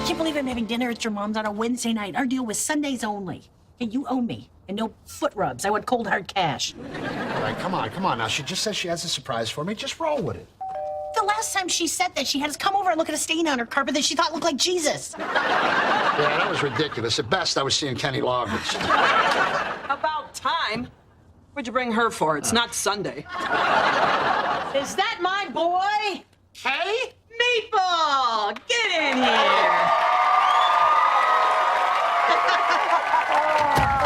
I can't believe I'm having dinner at your mom's on a Wednesday night. Our deal was Sundays only. And you owe me. And no foot rubs. I want cold, hard cash. All right, come on now. She just says she has a surprise for me. Just roll with it. The last time she said that, she had us come over and look at a stain on her carpet that she thought looked like Jesus. Yeah, that was ridiculous. At best, I was seeing Kenny Loggins. About time. What'd you bring her for? It's not Sunday. Is that my boy? Hey? Meatball! Get in here!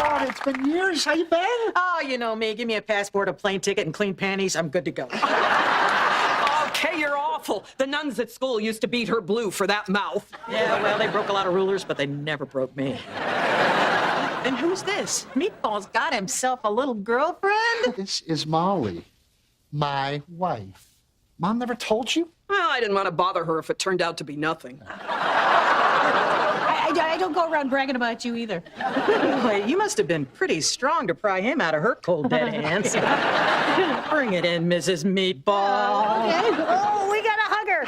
Oh, it's been years. How you been? Oh, you know me. Give me a passport, a plane ticket, and clean panties. I'm good to go. Okay, you're awful. The nuns at school used to beat her blue for that mouth. Yeah, well, they broke a lot of rulers, but they never broke me. And who's this? Meatball's got himself a little girlfriend? This is Molly, my wife. Mom never told you? Well, I didn't want to bother her if it turned out to be nothing. I don't go around bragging about you either. Boy, you must have been pretty strong to pry him out of her cold, dead hands. Bring it in, Mrs. Meatball. Okay. Oh, we gotta hug her.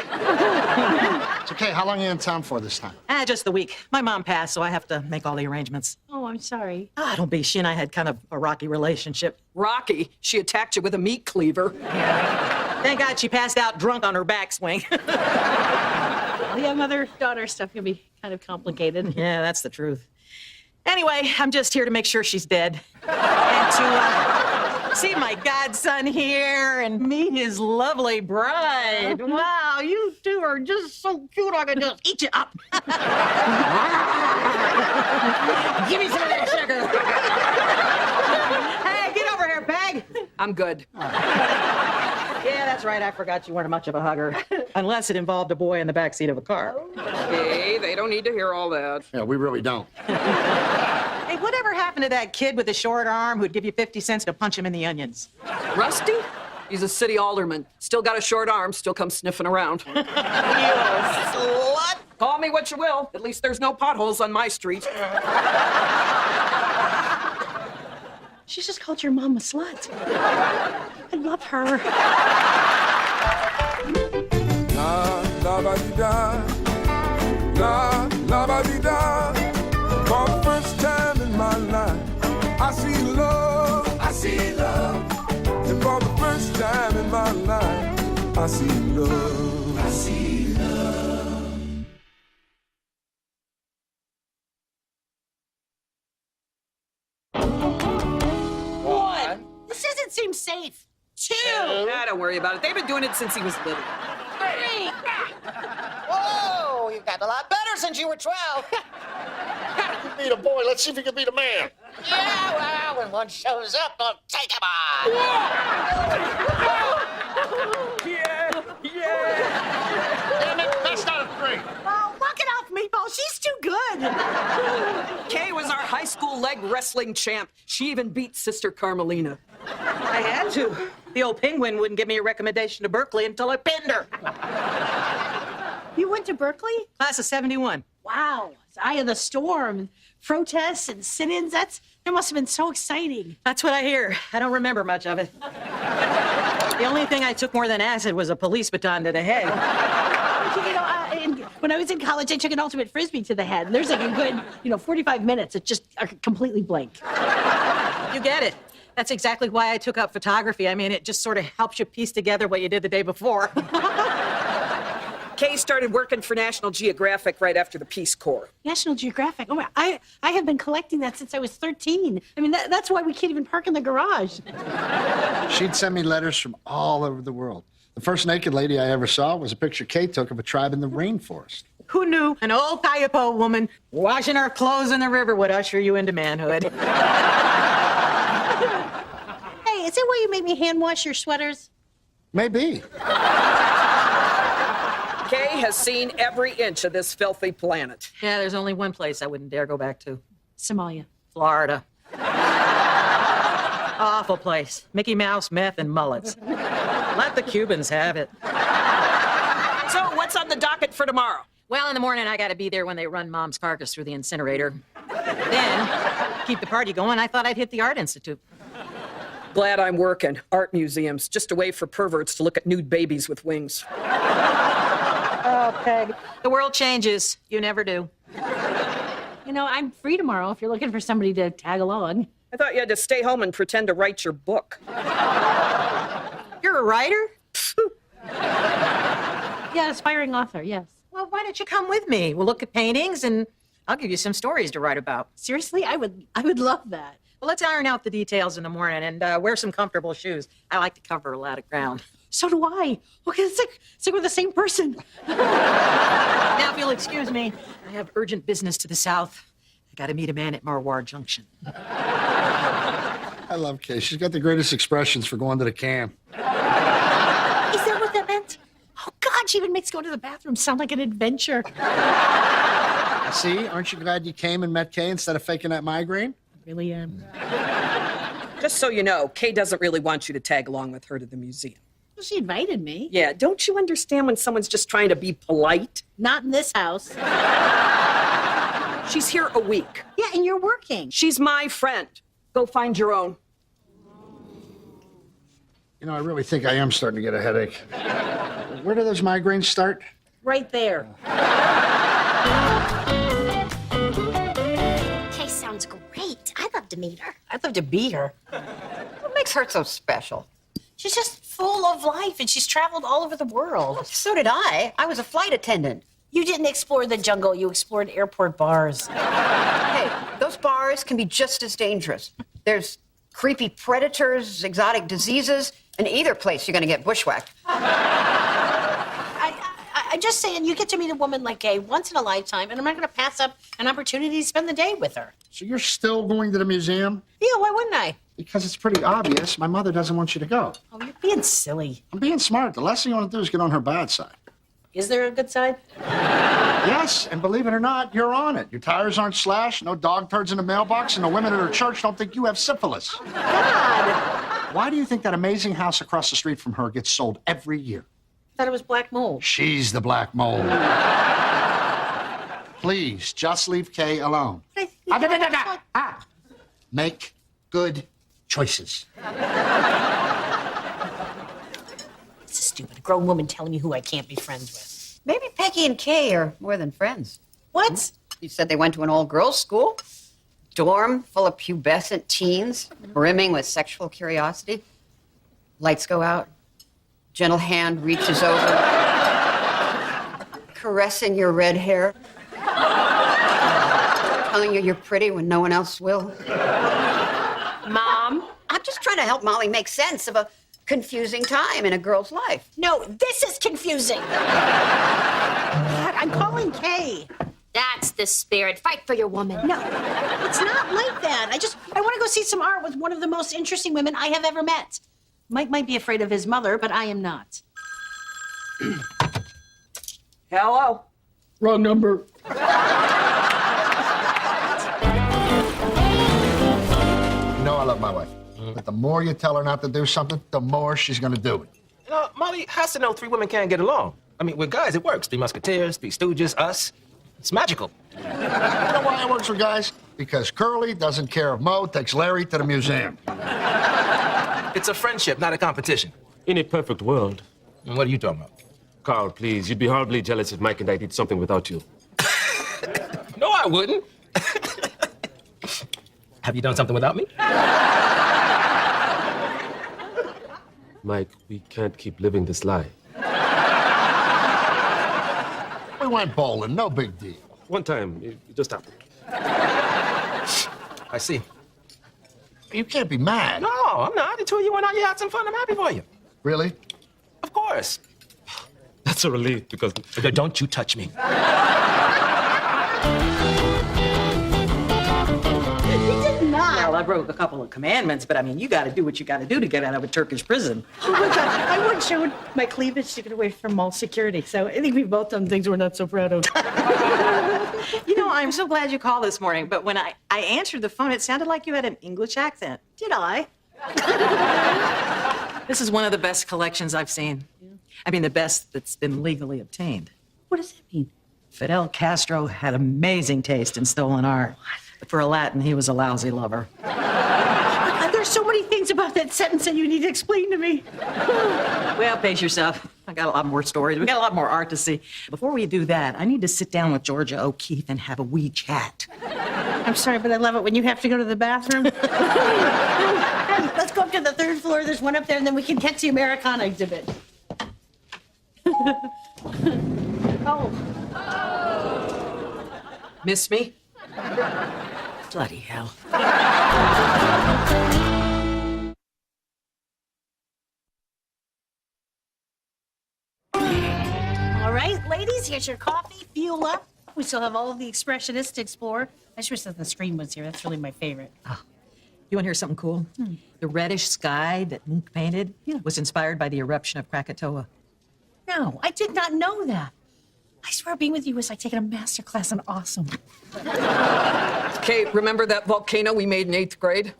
It's okay. How long are you in town for this time? Just the week. My mom passed, so I have to make all the arrangements. Oh, I'm sorry. Don't be. She and I had kind of a rocky relationship. Rocky, she attacked you with a meat cleaver. Thank God she passed out drunk on her backswing. Yeah, mother-daughter stuff can be kind of complicated. Yeah, that's the truth. Anyway, I'm just here to make sure she's dead. And to see my godson here and meet his lovely bride. Wow, you two are just so cute I could just eat you up. Give me some of that sugar. Hey, get over here, Peg. I'm good. Yeah, that's right. I forgot you weren't much of a hugger. Unless it involved a boy in the backseat of a car. Hey, they don't need to hear all that. Yeah, we really don't. Hey, whatever happened to that kid with the short arm who'd give you 50 cents to punch him in the onions? Rusty? He's a city alderman. Still got a short arm, still comes sniffing around. You slut! Call me what you will. At least there's no potholes on my street. She just called your mom a slut. I love her. La la ba dee da, la la ba dee da. For the first time in my life, I see love. I see love. And for the first time in my life, I see love. I see love. One. This doesn't seem safe. Two. Nah, don't worry about it. They've been doing it since he was little. Three. Whoa, you've gotten a lot better since you were 12. You beat a boy. Let's see if you can beat a man. Yeah, well, when one shows up, they'll take him on. Damn it, that's not a three. Oh, knock it off, Meatball. She's too good. Kay was our high school leg wrestling champ. She even beat Sister Carmelina. I had to. The old penguin wouldn't give me a recommendation to Berkeley until I pinned her. You went to Berkeley? Class of 71. Wow. It's eye of the storm. Protests and sit-ins. That must have been so exciting. That's what I hear. I don't remember much of it. The only thing I took more than acid was a police baton to the head. You know, when I was in college, I took an ultimate frisbee to the head. And there's like a good, 45 minutes. It's just completely blank. You get it. That's exactly why I took up photography. I mean, it just sort of helps you piece together what you did the day before. Kay started working for National Geographic right after the Peace Corps. National Geographic. Oh, I have been collecting that since I was 13. I mean, that's why we can't even park in the garage. She'd send me letters from all over the world. The first naked lady I ever saw was a picture Kay took of a tribe in the rainforest. Who knew an old Kayapo woman washing her clothes in the river would usher you into manhood? Hey, is that why you make me hand wash your sweaters? Maybe. Kay has seen every inch of this filthy planet. Yeah, there's only one place I wouldn't dare go back to. Somalia. Florida. Awful place. Mickey Mouse, meth, and mullets. Let the Cubans have it. So, what's on the docket for tomorrow? Well, in the morning, I gotta be there when they run Mom's carcass through the incinerator. Then, keep the party going, I thought I'd hit the Art Institute. Glad I'm working. Art museums, just a way for perverts to look at nude babies with wings. Oh, out, Peg. The world changes. You never do. You know, I'm free tomorrow if you're looking for somebody to tag along. I thought you had to stay home and pretend to write your book. You're a writer? Yeah, aspiring author, yes. Well, why don't you come with me? We'll look at paintings and I'll give you some stories to write about. Seriously, I would love that. Well, let's iron out the details in the morning and wear some comfortable shoes. I like to cover a lot of ground. So do I. Okay, it's like we're the same person. Now, if you'll excuse me, I have urgent business to the south. I got to meet a man at Marwar Junction. I love Kay. She's got the greatest expressions for going to the camp. Is that what that meant? Oh, God, she even makes going to the bathroom sound like an adventure. See, aren't you glad you came and met Kay instead of faking that migraine? I really am. Just so you know, Kay doesn't really want you to tag along with her to the museum. Well, she invited me. Yeah, don't you understand when someone's just trying to be polite? Not in this house. She's here a week. Yeah, and you're working. She's my friend. Go find your own. You know, I really think I am starting to get a headache. Where do those migraines start? Right there. Kay sounds great. I'd love to meet her. I'd love to be her. What makes her so special? She's just full of life, and she's traveled all over the world. So did I. I was a flight attendant. You didn't explore the jungle. You explored airport bars. Hey, those bars can be just as dangerous. There's creepy predators, exotic diseases. In either place, you're going to get bushwhacked. I'm just saying, you get to meet a woman like Kay once in a lifetime, and I'm not going to pass up an opportunity to spend the day with her. So you're still going to the museum? Yeah, why wouldn't I? Because it's pretty obvious my mother doesn't want you to go. Oh, you're being silly. I'm being smart. The last thing you want to do is get on her bad side. Is there a good side? Yes, and believe it or not, you're on it. Your tires aren't slashed, no dog turds in the mailbox, and the women at her church don't think you have syphilis. God! Why do you think that amazing house across the street from her gets sold every year? I thought it was black mold. She's the black mold. Please, just leave Kay alone. Make good choices. This is stupid. A grown woman telling me who I can't be friends with. Maybe Peggy and Kay are more than friends. What? You said they went to an all-girls school. Dorm full of pubescent teens, brimming with sexual curiosity. Lights go out. Gentle hand reaches over, caressing your red hair, telling you you're pretty when no one else will. Mom? I'm just trying to help Molly make sense of a confusing time in a girl's life. No, this is confusing. God, I'm calling Kay. That's the spirit. Fight for your woman. No, it's not like that. I want to go see some art with one of the most interesting women I have ever met. Mike might be afraid of his mother, but I am not. Hello? Wrong number. You know I love my wife. But the more you tell her not to do something, the more she's going to do it. You know, Molly has to know three women can't get along. I mean, with guys, it works. Three Musketeers, Three Stooges, us. It's magical. You know why it works with guys? Because Curly doesn't care if Mo takes Larry to the museum. It's a friendship, not a competition. In a perfect world. And what are you talking about? Carl, please, you'd be horribly jealous if Mike and I did something without you. No, I wouldn't. Have you done something without me? Mike, we can't keep living this lie. We went bowling, no big deal. One time, it just happened. I see. You can't be mad. No, I'm not. The two of you went out, you had some fun. I'm happy for you. Really? Of course. That's a relief because Don't you touch me. Well, I broke a couple of commandments, but I mean, you got to do what you got to do to get out of a Turkish prison. Oh my God, I once showed my cleavage to get away from mall security, so I think we've both done things we're not so proud of. You know, I'm so glad you called this morning, but when I answered the phone, it sounded like you had an English accent. Did I? This is one of the best collections I've seen. I mean, the best that's been legally obtained. What does that mean? Fidel Castro had amazing taste in stolen art. But for a Latin, he was a lousy lover. There's so many things about that sentence that you need to explain to me. Well, pace yourself. I got a lot more stories. We got a lot more art to see. Before we do that, I need to sit down with Georgia O'Keeffe and have a wee chat. I'm sorry, but I love it when you have to go to the bathroom. Hey, let's go up to the third floor. There's one up there, and then we can catch the Americana exhibit. Oh. Miss me? Bloody hell. All right, ladies, here's your coffee. Fuel up. We still have all of the expressionists to explore. I just wish that the screen was here. That's really my favorite. You want to hear something cool? The reddish sky that Munch painted was inspired by the eruption of Krakatoa. No, I did not know that. I swear being with you was like taking a master class in awesome. Kay, remember that volcano we made in 8th grade?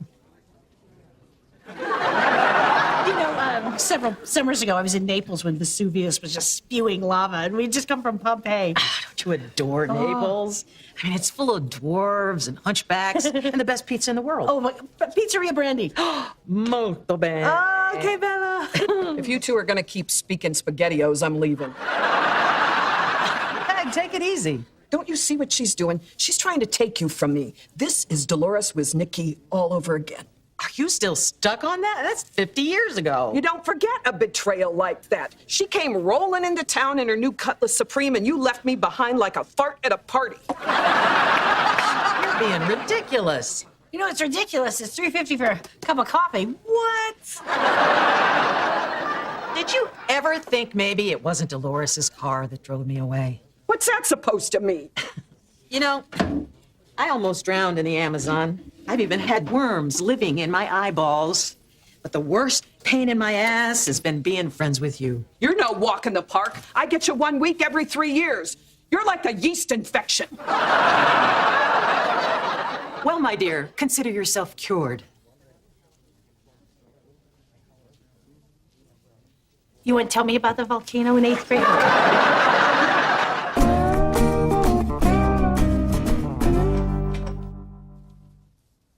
You know, several summers ago, I was in Naples when Vesuvius was just spewing lava, and we'd just come from Pompeii. Don't you adore Naples? I mean, it's full of dwarves and hunchbacks and the best pizza in the world. Oh, my, Pizzeria Brandy. Molto bene. Okay, Bella. If you two are gonna keep speaking SpaghettiOs, I'm leaving. Hey, take it easy. Don't you see what she's doing? She's trying to take you from me. This is Dolores Wisnicki all over again. Are you still stuck on that? That's 50 years ago. You don't forget a betrayal like that. She came rolling into town in her new Cutlass Supreme, and you left me behind like a fart at a party. You're being ridiculous. You know, it's ridiculous. It's $3.50 for a cup of coffee. What? Did you ever think maybe it wasn't Dolores's car that drove me away? What's that supposed to mean? You know, I almost drowned in the Amazon. I've even had worms living in my eyeballs. But the worst pain in my ass has been being friends with you. You're no walk in the park. I get you 1 week every 3 years. You're like a yeast infection. Well, my dear, consider yourself cured. You want to tell me about the volcano in 8th grade?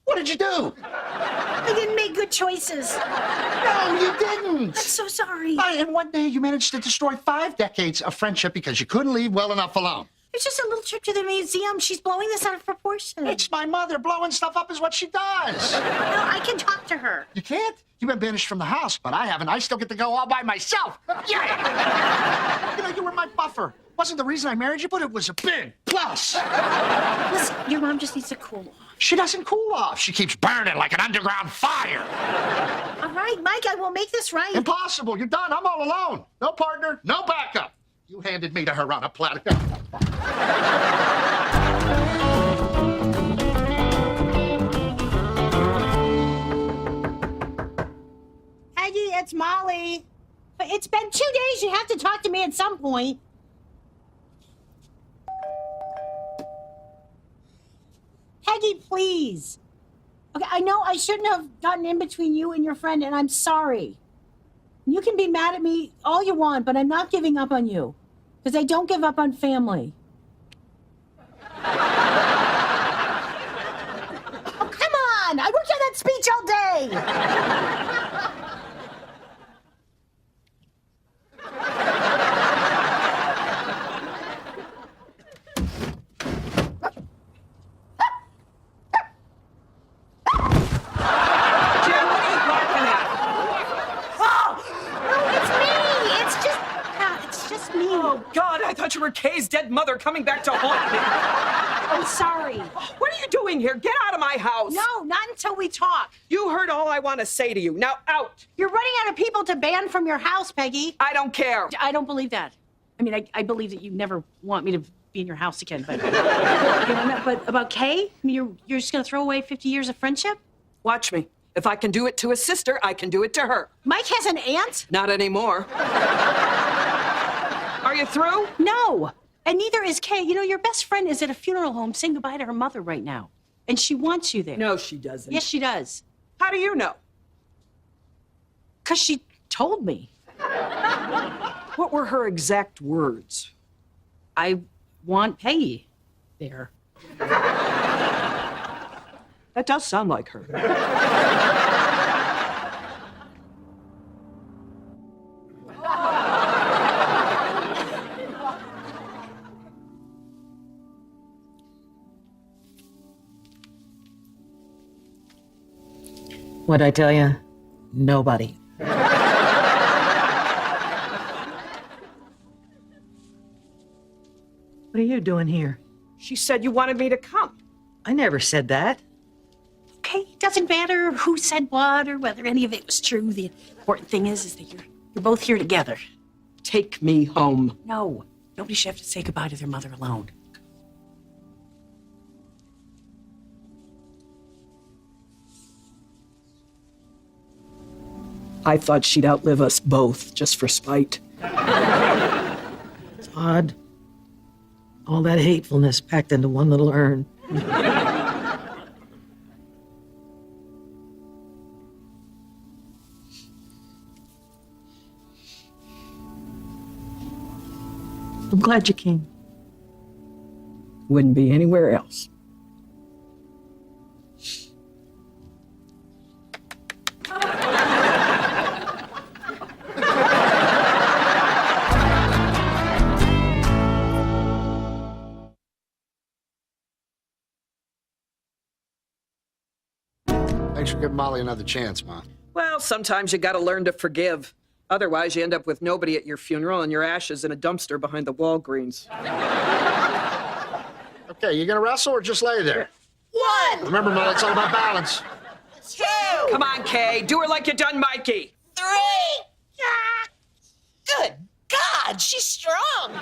What did you do? I didn't make good choices. No, you didn't. I'm so sorry. And one day you managed to destroy 5 decades of friendship because you couldn't leave well enough alone. It's just a little trip to the museum. She's blowing this out of proportion. It's my mother. Blowing stuff up is what she does. No, I can talk to her. You can't? You've been banished from the house, but I haven't. I still get to go all by myself. Yeah! You know, you were my buffer. Wasn't the reason I married you, but it was a big plus. Listen, your mom just needs to cool off. She doesn't cool off. She keeps burning like an underground fire. All right, Mike, I will make this right. Impossible. You're done. I'm all alone. No partner, no backup. You handed me to her on a platter. Peggy, it's Molly. It's been 2 days. You have to talk to me at some point. Peggy, please. Okay, I know I shouldn't have gotten in between you and your friend, and I'm sorry. You can be mad at me all you want, but I'm not giving up on you. Because I don't give up on family. Oh, come on! I worked on that speech all day! I thought you were Kay's dead mother coming back to haunt me. I'm sorry. What are you doing here? Get out of my house. No, not until we talk. You heard all I want to say to you. Now out. You're running out of people to ban from your house, Peggy. I don't care. I don't believe that. I mean, I believe that you never want me to be in your house again, but but about Kay, I mean, you're just gonna throw away 50 years of friendship? Watch me. If I can do it to a sister, I can do it to her. Mike has an aunt? Not anymore. Are you through? No. And neither is Kay. You know, your best friend is at a funeral home saying goodbye to her mother right now. And she wants you there. No, she doesn't. Yes, she does. How do you know? 'Cause she told me. What were her exact words? I want Peggy there. That does sound like her. What'd I tell you? Nobody. What are you doing here? She said you wanted me to come. I never said that. Okay, it doesn't matter who said what or whether any of it was true. The important thing is that you're both here together. Take me home. No, nobody should have to say goodbye to their mother alone. I thought she'd outlive us both just for spite. It's odd. All that hatefulness packed into one little urn. I'm glad you came. Wouldn't be anywhere else. Thanks for giving Molly another chance, Ma. Well, sometimes you gotta learn to forgive. Otherwise, you end up with nobody at your funeral and your ashes in a dumpster behind the Walgreens. Okay, you gonna wrestle or just lay there? One, Remember, Molly, it's all about balance. 2, Come on, Kay. Do her like you done Mikey. 3. Good God, she's strong.